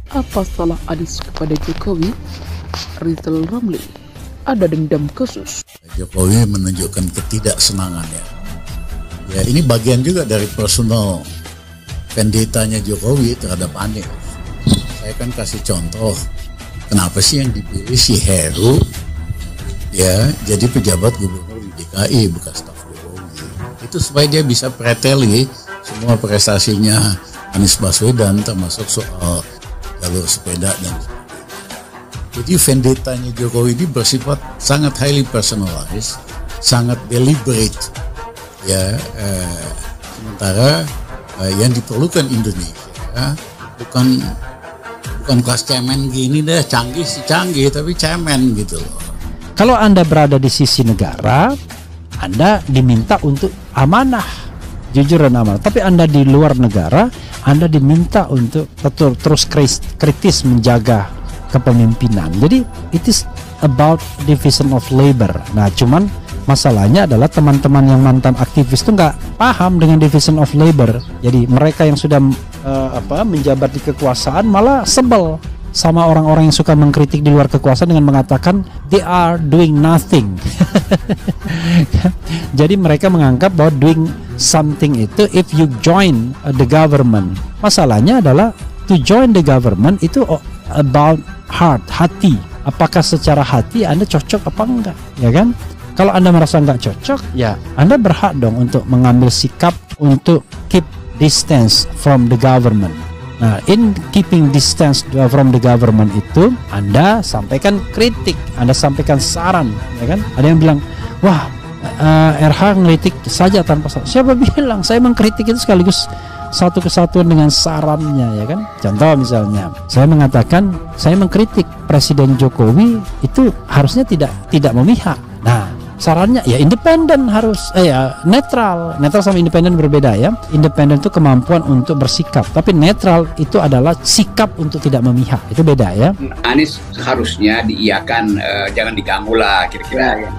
Apa salah Anies kepada Jokowi? Rizal Ramli, ada dendam khusus. Jokowi menunjukkan ketidaksenangannya. Ya, ini bagian juga dari personal vendetta-nya Jokowi terhadap Anies. Saya kan kasih contoh, kenapa sih yang dipilih si Heru ya jadi pejabat gubernur di DKI bukan staf Jokowi. Itu supaya dia bisa preteli semua prestasinya Anies Baswedan, termasuk soal jalur sepeda dan sebagainya. Jadi vendetta-nya Jokowi ini bersifat sangat highly personalized, sangat deliberate. Ya, sementara yang diperlukan Indonesia bukan kelas cemen gini deh, canggih sih canggih tapi cemen gitu loh. Kalau Anda berada di sisi negara, Anda diminta untuk amanah, jujur dan amanah. Tapi Anda di luar negara, Anda diminta untuk terus kritis menjaga kepemimpinan. Jadi it is about division of labor. Nah, cuman masalahnya adalah teman-teman yang mantan aktivis itu nggak paham dengan division of labor. Jadi mereka yang sudah menjabat di kekuasaan malah sebel sama orang-orang yang suka mengkritik di luar kekuasaan dengan mengatakan they are doing nothing. Jadi mereka menganggap bahwa doing something itu if you join the government. Masalahnya adalah to join the government itu about hati. Apakah secara hati Anda cocok apa enggak, ya kan? Kalau Anda merasa enggak cocok, ya Anda berhak dong untuk mengambil sikap untuk keep distance from the government. Nah, in keeping distance from the government itu, Anda sampaikan kritik, Anda sampaikan saran, ya kan? Ada yang bilang, wah, RH ngeritik saja tanpa saran. Siapa bilang? Saya mengkritik itu sekaligus satu kesatuan dengan sarannya, ya kan? Contoh misalnya, saya mengatakan saya mengkritik Presiden Jokowi itu harusnya tidak memihak. Nah, sarannya ya independen harus netral sama independen berbeda ya. Independen itu kemampuan untuk bersikap, tapi netral itu adalah sikap untuk tidak memihak, itu beda ya. Anies harusnya diiyakan, jangan diganggu lah kira-kira.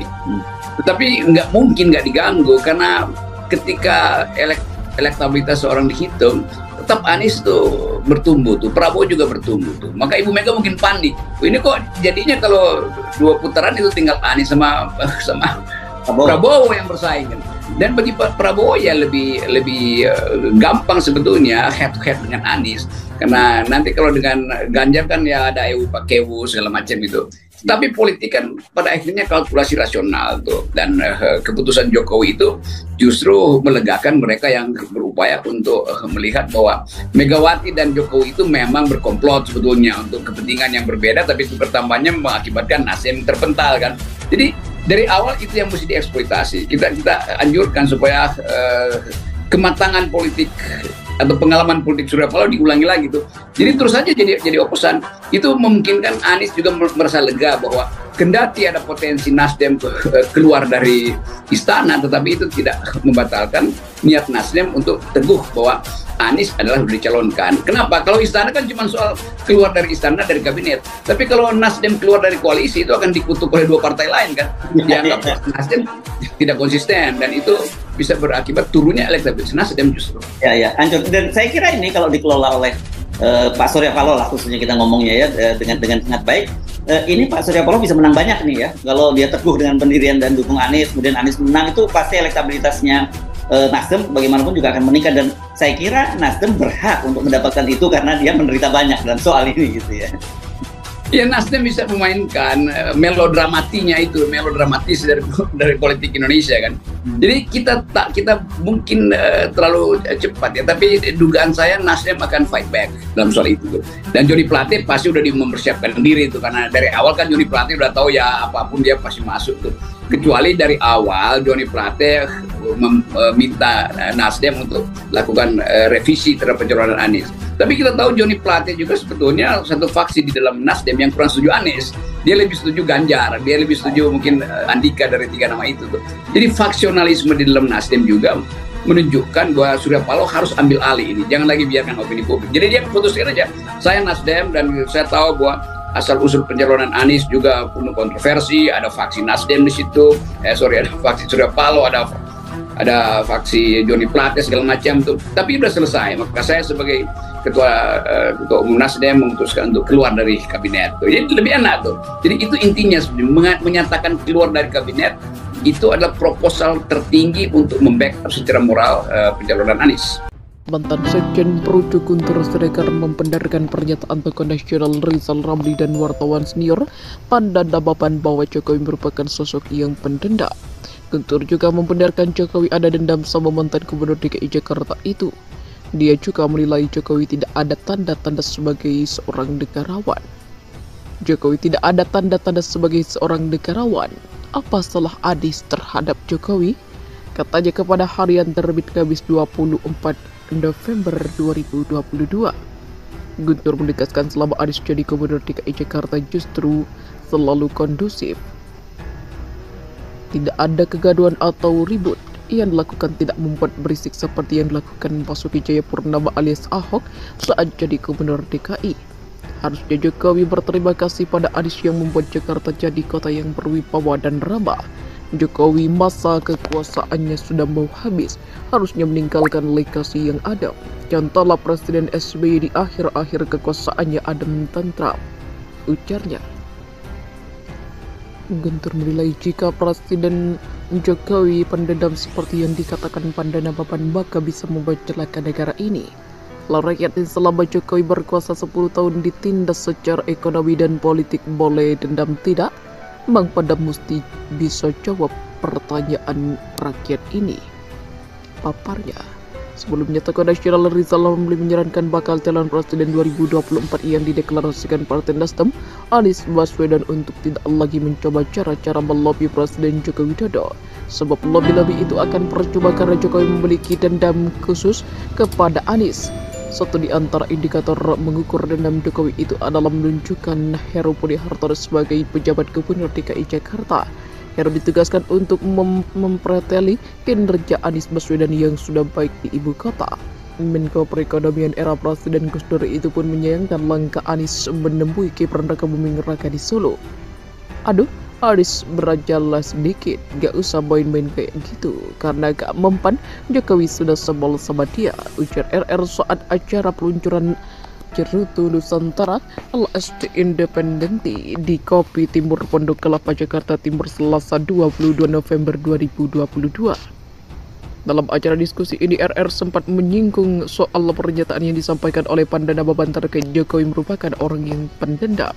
Tetapi nggak mungkin nggak diganggu karena ketika elektabilitas seorang dihitung, tetap Anies tuh bertumbuh tuh, Prabowo juga bertumbuh tuh. Maka Ibu Mega mungkin panik. Ini kok jadinya kalau 2 putaran itu tinggal Anies sama Prabowo yang bersaing kan. Dan bagi Prabowo ya lebih gampang sebetulnya head to head dengan Anies. Karena nanti kalau dengan Ganjar kan ya ada Pakewu segala macam itu. Tapi politik kan pada akhirnya kalkulasi rasional tuh, dan keputusan Jokowi itu justru melegakan mereka yang berupaya untuk melihat bahwa Megawati dan Jokowi itu memang berkomplot sebetulnya untuk kepentingan yang berbeda, tapi itu bertambahnya mengakibatkan nasib terpental kan. Jadi dari awal itu yang mesti dieksploitasi. Kita anjurkan supaya kematangan politik atau pengalaman politik Surya Paloh diulangi lagi tuh. Jadi terus saja jadi oposan. Itu memungkinkan Anies juga merasa lega bahwa kendati ada potensi Nasdem keluar dari istana, tetapi itu tidak membatalkan niat Nasdem untuk teguh bahwa Anies adalah dicalonkan. Kenapa? Kalau istana kan cuma soal keluar dari istana, dari kabinet. Tapi kalau Nasdem keluar dari koalisi itu akan dikutuk oleh 2 partai lain kan. Dianggap Nasdem tidak konsisten, dan itu bisa berakibat turunnya elektabilitas Nasdem justru. Ya, hancur. Dan saya kira ini kalau dikelola oleh Pak Surya Paloh lah khususnya kita ngomongnya ya, dengan sangat baik. Ini Pak Surya Paloh bisa menang banyak nih ya. Kalau dia teguh dengan pendirian dan dukung Anies, kemudian Anies menang, itu pasti elektabilitasnya Nasdem bagaimanapun juga akan meningkat. Dan saya kira Nasdem berhak untuk mendapatkan itu karena dia menderita banyak dalam soal ini gitu ya. Ya, Nasdem bisa memainkan melodramatis dari politik Indonesia kan. Jadi kita mungkin terlalu cepat ya, tapi dugaan saya Nasdem akan fight back dalam soal itu. Dan Joni Plate pasti udah mempersiapkan diri itu, karena dari awal kan Joni Plate udah tahu ya apapun dia pasti masuk tuh. Kecuali dari awal Joni Plate meminta Nasdem untuk lakukan revisi terhadap pencalonan Anies. Tapi kita tahu Joni Plate juga sebetulnya satu faksi di dalam Nasdem yang kurang setuju Anies. Dia lebih setuju Ganjar, dia lebih setuju mungkin Andika dari 3 nama itu tuh. Jadi faksionalisme di dalam Nasdem juga menunjukkan bahwa Surya Paloh harus ambil alih ini. Jangan lagi biarkan opini publik. Jadi dia putuskan aja, saya Nasdem dan saya tahu bahwa asal-usul pencalonan Anies juga penuh kontroversi. Ada faksi Nasdem di situ, ada faksi Surya Paloh, ada faksi Joni Plate segala macam tuh. Tapi udah selesai. Maka saya sebagai Ketua Umum Nasdem memutuskan untuk keluar dari kabinet. Jadi lebih enak tuh. Jadi itu intinya sebenarnya, menyatakan keluar dari kabinet itu adalah proposal tertinggi untuk membackup secara moral pencalonan Anies. Mantan Sekjen Projo Guntur Siregar membenarkan pernyataan tokoh nasional Rizal Ramli dan wartawan senior pada dabapan bahwa Jokowi merupakan sosok yang pendendam. Guntur juga membenarkan Jokowi ada dendam sama mantan Gubernur DKI Jakarta itu. Dia juga menilai Jokowi tidak ada tanda-tanda sebagai seorang negarawan. Jokowi tidak ada tanda-tanda sebagai seorang negarawan. Apa salah Anies terhadap Jokowi? Katanya kepada harian terbit Kamis 24 November 2022. Guntur menegaskan selama Anies jadi Gubernur DKI Jakarta justru selalu kondusif. Tidak ada kegaduhan atau ribut. Yang dilakukan tidak membuat berisik seperti yang dilakukan Basuki Cahayapurnama alias Ahok saat jadi Gubernur DKI. Harusnya Jokowi berterima kasih pada Anies yang membuat Jakarta jadi kota yang berwibawa dan ramah. Jokowi masa kekuasaannya sudah mau habis, harusnya meninggalkan legasi yang ada. Contohlah Presiden SBY di akhir-akhir kekuasaannya adem tentram, ujarnya. Guntur menilai jika Presiden Jokowi pendendam seperti yang dikatakan Pandana Bapan maka bisa membuat celaka negara ini. Lalu rakyat yang selama Jokowi berkuasa 10 tahun ditindas secara ekonomi dan politik boleh dendam tidak? Bang Pada mesti bisa jawab pertanyaan rakyat ini, paparnya. Sebelumnya tokoh nasional Rizal Ramli menyarankan bakal calon presiden 2024 yang dideklarasikan Partai Nasdem, Anies Baswedan, untuk tidak lagi mencoba cara-cara melobi Presiden Joko Widodo. Sebab lobby-lobby itu akan percuma karena Jokowi memiliki dendam khusus kepada Anies. Satu di antara indikator mengukur dendam Jokowi itu adalah menunjukkan Heru Budi Hartono sebagai pejabat Gubernur DKI Jakarta. Heru ditugaskan untuk mempreteli kinerja Anies Baswedan yang sudah baik di ibu kota. Menko Perekonomian era Presiden Gus Dur itu pun menyayangkan langkah Anies menemui Gibran Raka Buming Raka di Solo. Aduh, Anies berajalah sedikit, gak usah main-main kayak gitu, karena gak mempan Jokowi sudah sebel sama dia, ujar RR saat acara peluncuran Cerutu Nusantara LSD Independenti di Kopi Timur Pondok Kelapa Jakarta Timur Selasa 22 November 2022. Dalam acara diskusi ini RR sempat menyinggung soal pernyataan yang disampaikan oleh Pandana Baban terkait Jokowi merupakan orang yang pendendam.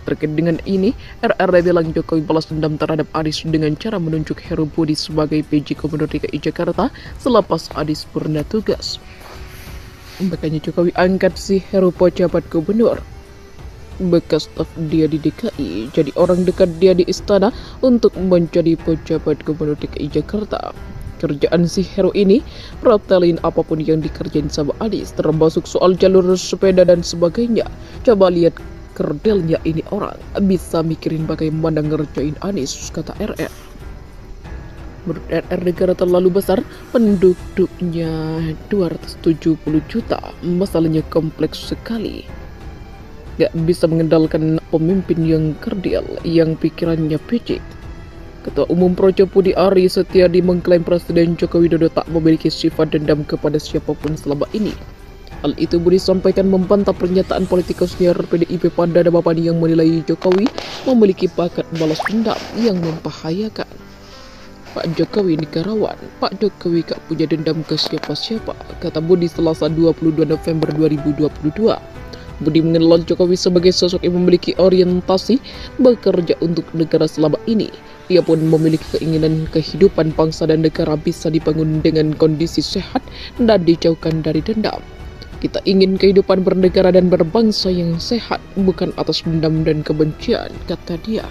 Terkait dengan ini, RR bilang Jokowi balas dendam terhadap Anies dengan cara menunjuk Heru Budi sebagai PJ Gubernur DKI Jakarta selepas Anies purna tugas. Makanya Jokowi angkat si Heru pejabat gubernur. Bekas staf dia di DKI, jadi orang dekat dia di istana untuk menjadi pejabat Gubernur DKI Jakarta. Kerjaan si Heru ini protelin apapun yang dikerjain sama Anies, termasuk soal jalur sepeda dan sebagainya. Coba lihat kerdelnya ini orang, bisa mikirin bagaimana ngerjain Anies, kata RR. Menurut RR, negara terlalu besar, penduduknya 270 juta, masalahnya kompleks sekali. Gak bisa mengendalikan pemimpin yang kerdil, yang pikirannya picik. Ketua Umum Projo Budi Ari Setiadi mengklaim Presiden Joko Widodo tak memiliki sifat dendam kepada siapapun selama ini. Hal itu Budi sampaikan membantah pernyataan politikus senior PDIP Pandana Bapan yang menilai Jokowi memiliki bakat balas dendam yang membahayakan. Pak Jokowi negarawan, Pak Jokowi gak punya dendam ke siapa-siapa, kata Budi Selasa 22 November 2022. Budi mengenal Jokowi sebagai sosok yang memiliki orientasi bekerja untuk negara selama ini. Ia pun memiliki keinginan kehidupan bangsa dan negara bisa dibangun dengan kondisi sehat dan dijauhkan dari dendam. Kita ingin kehidupan bernegara dan berbangsa yang sehat, bukan atas dendam dan kebencian, kata dia.